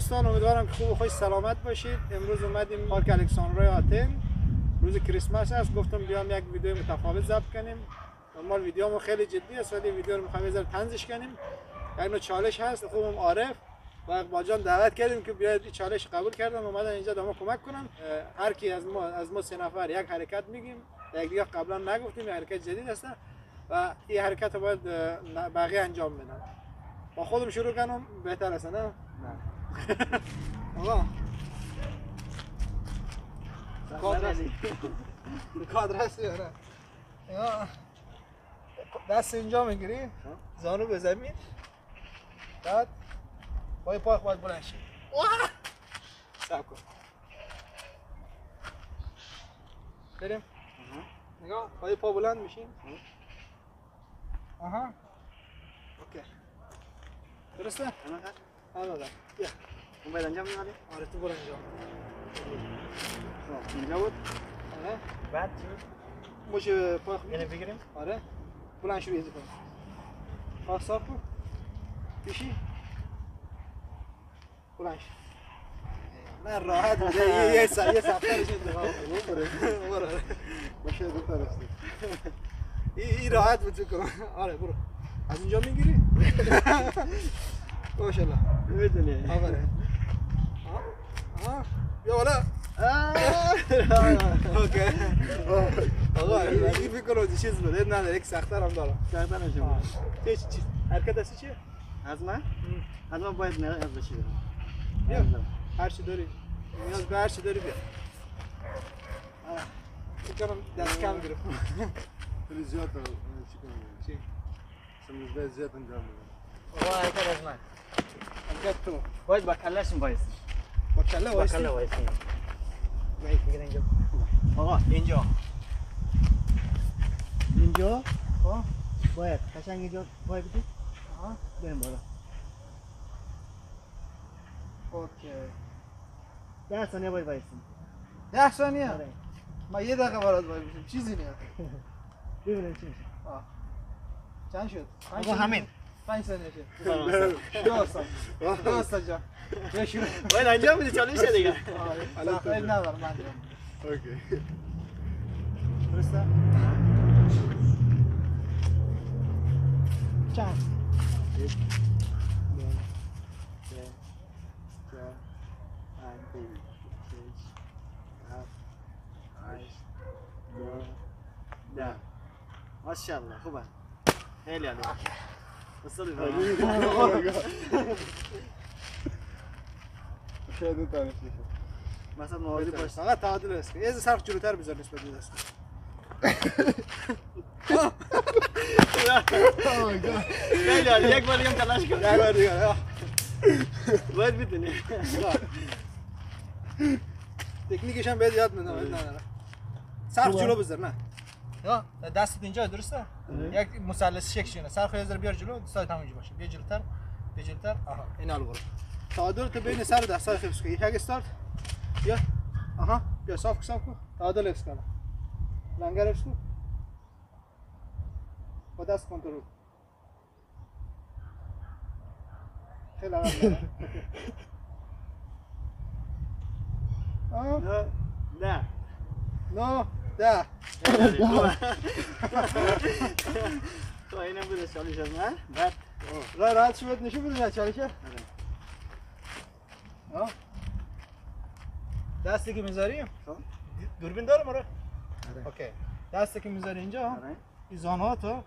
دوستان امیدوارم که خوب و خوش سلامت باشید. امروز اومدیم پارک الکساندرای آتن. روز کریسمس است، گفتم بیام یک ویدیو متفاوت ضبط کنیم. نورمال ویدیومون خیلی جدی است ولی ویدیو رو می‌خوایم یه طنزش کنیم. یک نوع چالش هست. خوبم عارف و اقبال جان دعوت کردیم که بیاد این چالش قبول کردم، اومدن اینجا ما کمک کنن. هر کی از ما سه نفر یک حرکت میگیم، یک دیگه قبلا نگفتیم، حرکت جدید است و این حرکت باید بقیه انجام بدن. با خودم شروع کنم بهتر است نه؟ آقا کادر هست یا نه؟ دست اینجا میگیری، زانو به زمین، بعد پای باید بلند شی. صبر کن بریم. نگاه پای پا بلند میشیم. آها اوکی درسته؟ آره بیا اون باید انجام میدیم؟ آره تو برو انجام. اینجا بود؟ آره بعد چی بود؟ موشه پا یعنی بگیریم؟ آره بلند شو ایزی کن. پا صاف کن پیشی بلند شو. نه راحت بوده یه سفترش انتخاب برو باشه دو طرف این راحت بود تو کن. آره برو از اینجا میگیری؟ ماشاءالله میدونی آره بیا بالا. اوکی آقا این فکر کنم چیز بود نداره، یک سخت‌تر هم داره. سخت‌تر نشون چی حرکت هستی چیه؟ از من باید نه از بچی بیا هر چی داری نیاز به هر چی داری بیا. فکر کنم دست کم گرفت. خیلی زیاد چی کنم؟ چی؟ سمجده زیاد انجام میدم. آقا حرکت از من حرکت تو باید با کله‌شون بایستی. با کله وایستی؟ با کله وایستی. وایت میگن اینجا. آقا اینجا خب باید قشنگ اینجا پای بدی. آها بریم بالا. اوکی 10 ثانیه باید وایسیم. 10 ثانیه؟ آره. ما یه دقیقه برات وای میشیم چیزی نیست. ببینیم چی میشه. چند شد؟ آقا همین 5 ثانیه شد. سلام. درست جان. بیا شروع. باید انجام بدی چالشه دیگه. الان خیلی ندارم من. اوکی. درسته؟ چند؟ 1 2 3 4 5 6 7 8 9 10 ماشاءالله خوبه خیلی عالی وصل شاید دو طرف میشه. مثلا مواردی باشه فقط تعادل است. یه صرف جلوتر بذار نسبت به دست. خیلی عالی یک بار دیگه تلاش کن. یک بار دیگه. باید بدونی تکنیکش هم بهت یاد میدم نداره. سرخ جلو بذار نه. یا دستت اینجا درسته؟ یک مثلث شکلیه. سرخ یه ذره بیار جلو، دستات همینجا باشه. بیا جلوتر. آها این حال برو. تعادل تو بین سر و دستات حفظ کن. یک استارت. بیا. آها بیا صاف کن. تعادل حفظ کن. لنگر حفظ کن. با دست کنترل. خیلی عالی. نه 10 تو اینم بوده چالش از من بعد راحت شو نشون بده چالشه. دستی که میذاریم دوربین دارم آره. اوکی دستی که میذاری اینجا این زانوها تو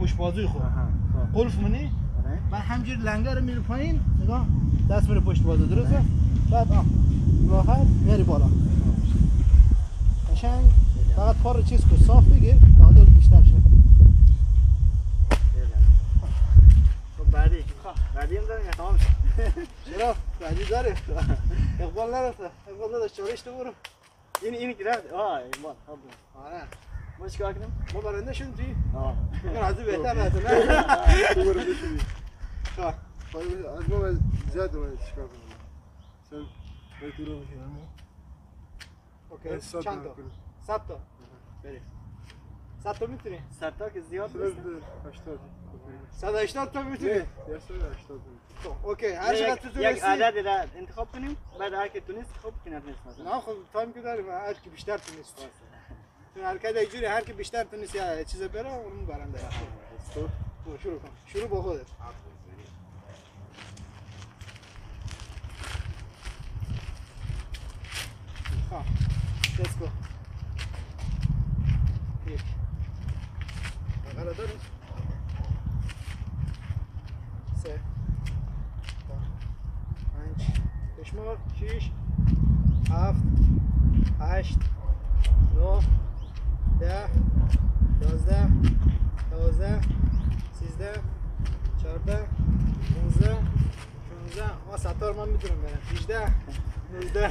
پشت بازوی خود قلف منی و همجوری لنگر رو میره پایین. نگاه دست میره پشت بازو درسته؟ بعد راحت میری بالا قشنگ. فقط پا رو چیز کن صاف بگیر تعادل بیشتر شه. خب بعدی هم داریم یا تمام شد؟ چرا؟ بعدی داره اقبال نرفته. اقبال نداشت چالش تو برو. این گرفت ایمان آره ما چیکار کنیم؟ ما برنده شدیم توی؟ من از بهتر نه تو نه تو برو بشینی. از ما زیاد باید چیکار کنیم. سن باید تو رو بشینم. اوکی چند تا؟ 100 تا بریم 100 تا میتونی؟ 100 تا که زیاد سرد 80. 180 تا میتونی؟ 180. خب اوکی هر چقدر تو یک تونستی عدد را انتخاب کنیم بعد هر که تونست خب که نتونست مثلا نه خب تایم که داریم هر کی بیشتر تونست تو حرکت اینجوری هر کی بیشتر تونست یا چیز بره اون برنده خب شروع کن شروع با خودت خب let's go یک بغل داری سه پنج بشمار شیش هفت هشت نه ده یازده دوازده سیزده چهارده 15 16 ستار من میتونم برم 18 19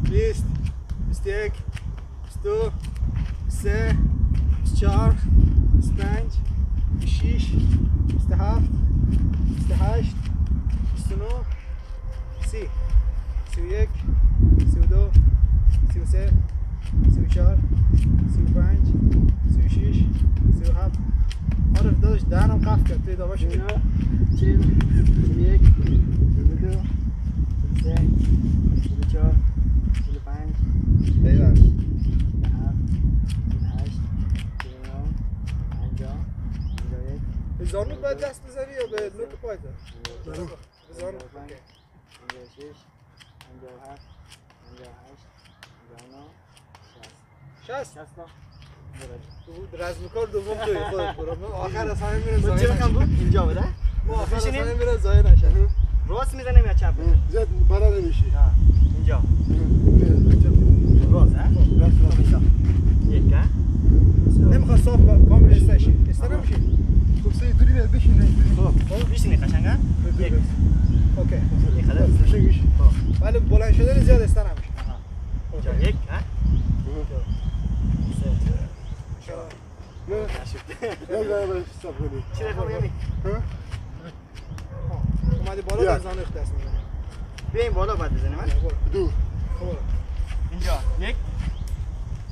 20 21 22 23 24 25 26 27 28 29 30 31 32 33 34 35 36 37 آره داداش دهنم قفل کرد توی دابا شد 41 42 43 44 45 ایوه به زانو باید دست بزنی یا به نوک پایت؟ به زانو اوکی 56 57 58 60 60 رزمکار دوم توی خودت برو آخر از همه میره کجا زایه رقم بود؟ اینجا بوده؟ ما آخر از بشینیم؟ همه میره زایه نشه راست میزنیم یا چپ میزنیم؟ زیاد بالا نمیشی. اینجا راست ها؟ اینجا یک ها؟ نمیخواد صاف کامل استشی استه نمیشی خب سه دوری بیاد بشین. خب بیشتری قشنگه؟ یک اوکی یک خدا بشین میشی. ولی بلند شدن زیاد استه نمیشه اینجا یک ها؟ نه نه استاپ کنی. چی رقم یمی؟ اومدی بالا در زانو اخت دست میزنی بیاییم بالا بعد بزنیم ها؟ دو. برو اینجا یک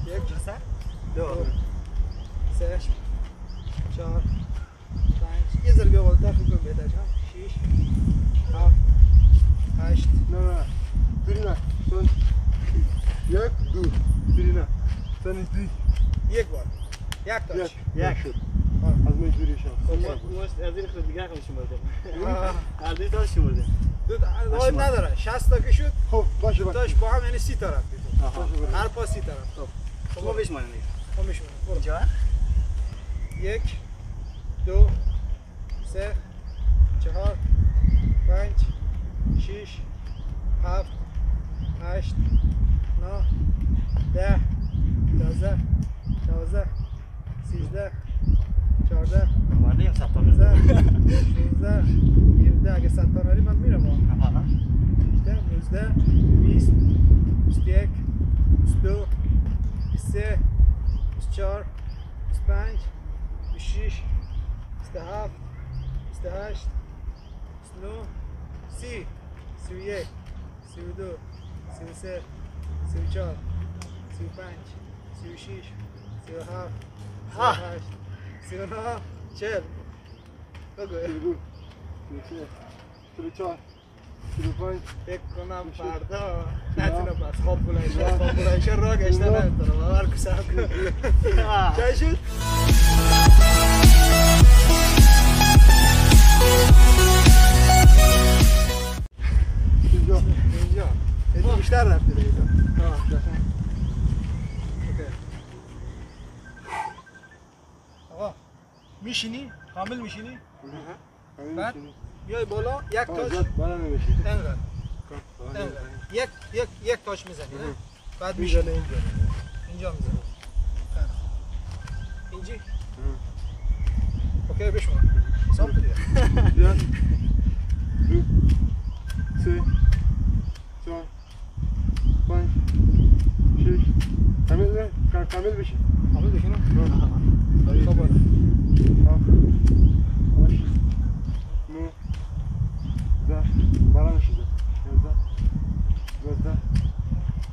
یک سه دو سه چهار پنج یه ذره بیا بالاتر فکر کنم بهتر شد 6 7 8 نه نه. دوری نه. سن. یک دو. دوری نه. سن دوی. یک بار یک تاش یک شد. از من دوری شد. ماست از این خود دیگه رقم شمردیم هر دوی تا شمردیم واحد نداره 60 تا که شد خب باشه دو باشه. تاش با هم یعنی 30 تا رفتی تو هر پا 30 تا رفت خب ما بشماریم دیگه خب میشونه برو اینجا یک دو سه چهار پنج شیش هفت هشت نه ده یازده دوازده سیزده چهارده واردیم ست تا 15 16 17 اگه 100 تا نری من میرم 18 19 20 21 22 23 24 25 26 27 28 29 30 31 32 33 34 35 36 37 38 39 40 بگو دو. چهار. 35. فکر کنم فردا نتونم از خواب بلند شد خواب بلند شد راه گشتن نمیتونم باور کن صبر کن چای شد؟ اینجا. اینجا اینجا بیشتر رفتی دیگه اوکی آقا میشینی؟ کامل میشینی؟ بعد بیای بالا یک تاش بالا نمیشی. انقدر یک تاش میزنی نه؟ بعد میشینی اینجا میزنی اینجی؟ اوکی بشمار حساب بدید یک دو سه چهار پنج شش کامل بشی. کامل بشینم؟ خب بالا هفت هشت نه ده بالا میشیده 11 12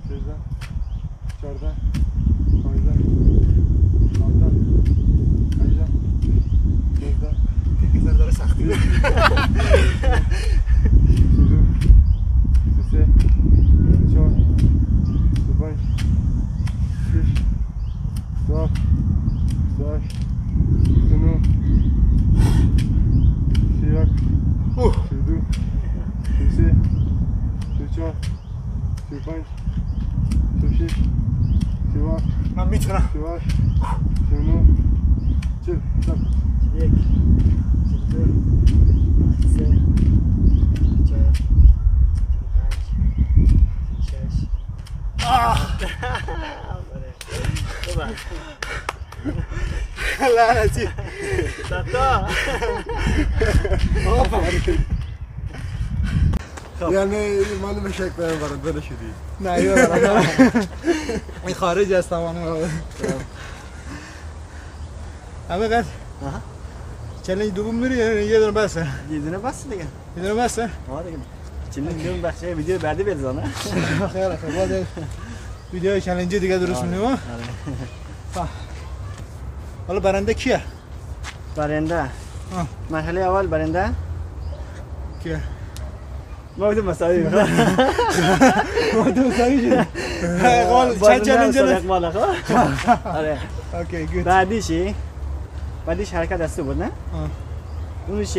13 14 15 16 18 19 لعنتی. ستا یعنی معلومه شک دارم برنده شدی. نه یارو این خارج از توان همه قد چلنج دوم میری یه دونه بسه یه دونه بس دیگه. یه دونه بسه آره دیگه. چند میلیون بخشه ویدیو بعدی بزنه. خیلی خوب بعد ویدیو چالنجی دیگه درست می‌کنیم. آره. حالا برنده کیه؟ برنده. مرحله اول برنده کیه؟ ما بودیم مساوی. ما تو مساوی شد. قال چند چالنج است؟ آره. اوکی گود. بعدیش حرکت دستی بود نه؟ اونش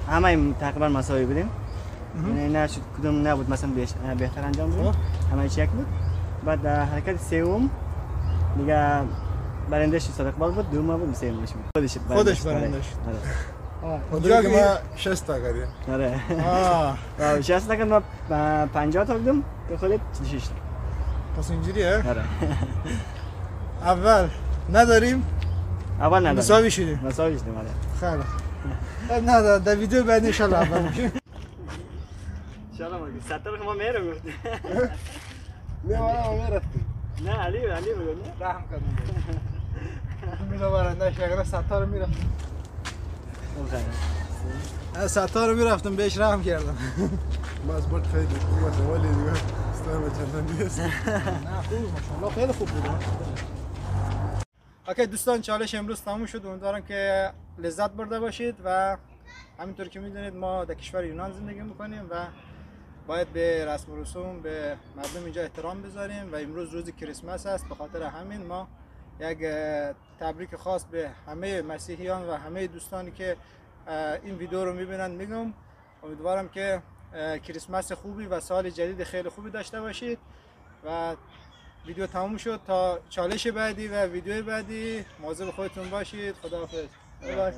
همه تقریبا مساوی بودیم. یعنی نه شد کدوم نبود مثلا بهتر انجام بدیم. همه چی یک بود. بعد حرکت سوم دیگه برندش استقبال بود، دوم بود سومش بود. خودش برندش. اونجا که ما 60 تا کردیم. آره. 60 تا کردم 50 تا بودم تو خودت 46 تا. پس اینجوریه؟ آره. اول نداریم. اول نداریم. مساوی شدیم. مساوی شدیم آره. خیلی. نه در ویدیو بعد ان شاء الله اول میشه. ان شاء الله ما 70 تا ما میرم گفت. نه ما میرفتیم. نه علی بگو نه. رحم کردم. میره برنده شگر ستار میرفت. از ستار رو میرفتم بهش رحم کردم. ما از برد خیلی خوب است ولی دیگه استرام چندان نیست. نه خوب ماشاءالله خیلی خوب بود. اوکی دوستان چالش امروز تموم شد. امیدوارم که لذت برده باشید و همینطور که میدونید ما در کشور یونان زندگی میکنیم و باید به رسم و رسوم به مردم اینجا احترام بذاریم و امروز روز کریسمس است. به خاطر همین ما یک تبریک خاص به همه مسیحیان و همه دوستانی که این ویدیو رو میبینن میگم. امیدوارم که کریسمس خوبی و سال جدید خیلی خوبی داشته باشید و ویدیو تموم شد. تا چالش بعدی و ویدیو بعدی مواظب خودتون باشید. خداحافظ. بای بای.